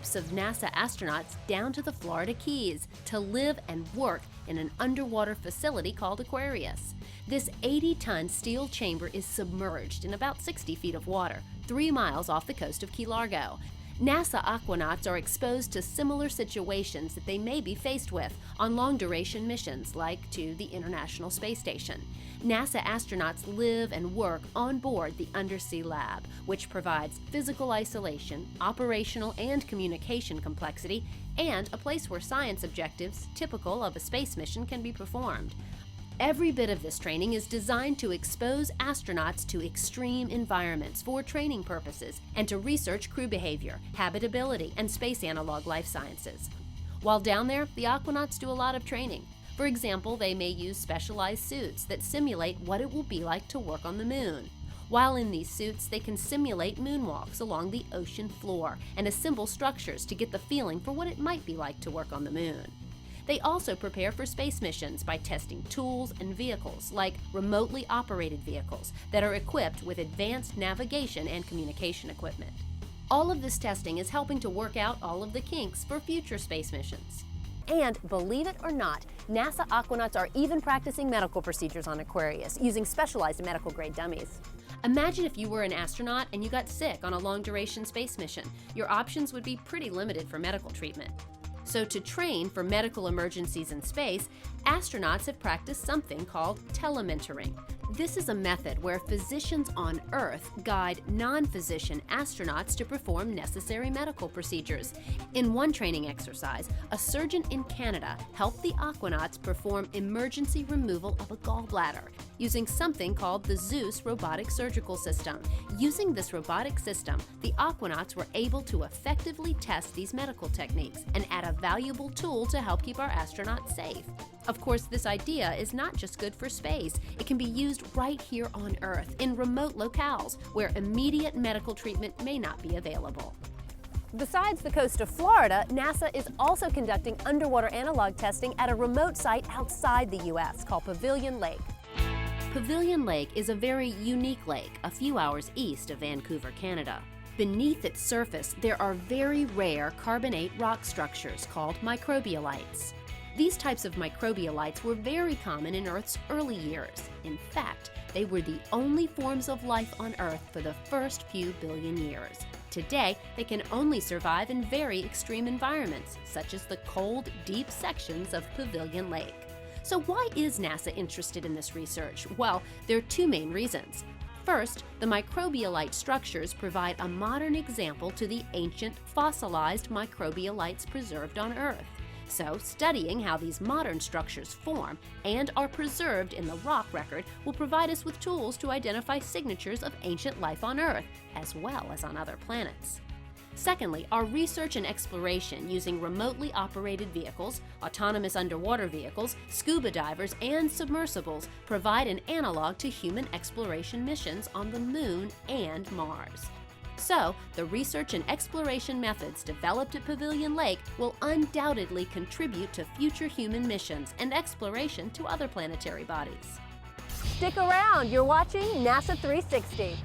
groups of NASA astronauts down to the Florida Keys to live and work in an underwater facility called AQUARIUS. This 80-ton steel chamber is submerged in about 60 feet of water, 3 miles off the coast of Key Largo. NASA aquanauts are exposed to similar situations that they may be faced with on long-duration missions like to the International Space Station. NASA astronauts live and work on board the Undersea Lab, which provides physical isolation, operational and communication complexity, and a place where science objectives typical of a space mission can be performed. Every bit of this training is designed to expose astronauts to extreme environments for training purposes and to research crew behavior, habitability, and space analog life sciences. While down there, the aquanauts do a lot of training. For example, they may use specialized suits that simulate what it will be like to work on the moon. While in these suits, they can simulate moonwalks along the ocean floor and assemble structures to get the feeling for what it might be like to work on the moon. They also prepare for space missions by testing tools and vehicles, like remotely operated vehicles that are equipped with advanced navigation and communication equipment. All of this testing is helping to work out all of the kinks for future space missions. And believe it or not, NASA aquanauts are even practicing medical procedures on AQUARIUS using specialized medical-grade dummies. Imagine if you were an astronaut and you got sick on a long-duration space mission. Your options would be pretty limited for medical treatment. So to train for medical emergencies in space, astronauts have practiced something called telementoring. This is a method where physicians on Earth guide non-physician astronauts to perform necessary medical procedures. In one training exercise, a surgeon in Canada helped the aquanauts perform emergency removal of a gallbladder using something called the ZEUS robotic surgical system. Using this robotic system, the aquanauts were able to effectively test these medical techniques and add a valuable tool to help keep our astronauts safe. Of course, this idea is not just good for space. It can be used right here on Earth in remote locales where immediate medical treatment may not be available. Besides the coast of Florida, NASA is also conducting underwater analog testing at a remote site outside the U.S. called Pavilion Lake. Pavilion Lake is a very unique lake a few hours east of Vancouver, Canada. Beneath its surface, there are very rare carbonate rock structures called microbialites. These types of microbialites were very common in Earth's early years. In fact, they were the only forms of life on Earth for the first few billion years. Today, they can only survive in very extreme environments, such as the cold, deep sections of Pavilion Lake. So why is NASA interested in this research? Well, there are two main reasons. First, the microbialite structures provide a modern example to the ancient fossilized microbialites preserved on Earth. So, studying how these modern structures form and are preserved in the rock record will provide us with tools to identify signatures of ancient life on Earth, as well as on other planets. Secondly, our research and exploration using remotely operated vehicles, autonomous underwater vehicles, scuba divers, and submersibles provide an analog to human exploration missions on the Moon and Mars. So, the research and exploration methods developed at Pavilion Lake will undoubtedly contribute to future human missions and exploration to other planetary bodies. Stick around, you're watching NASA 360.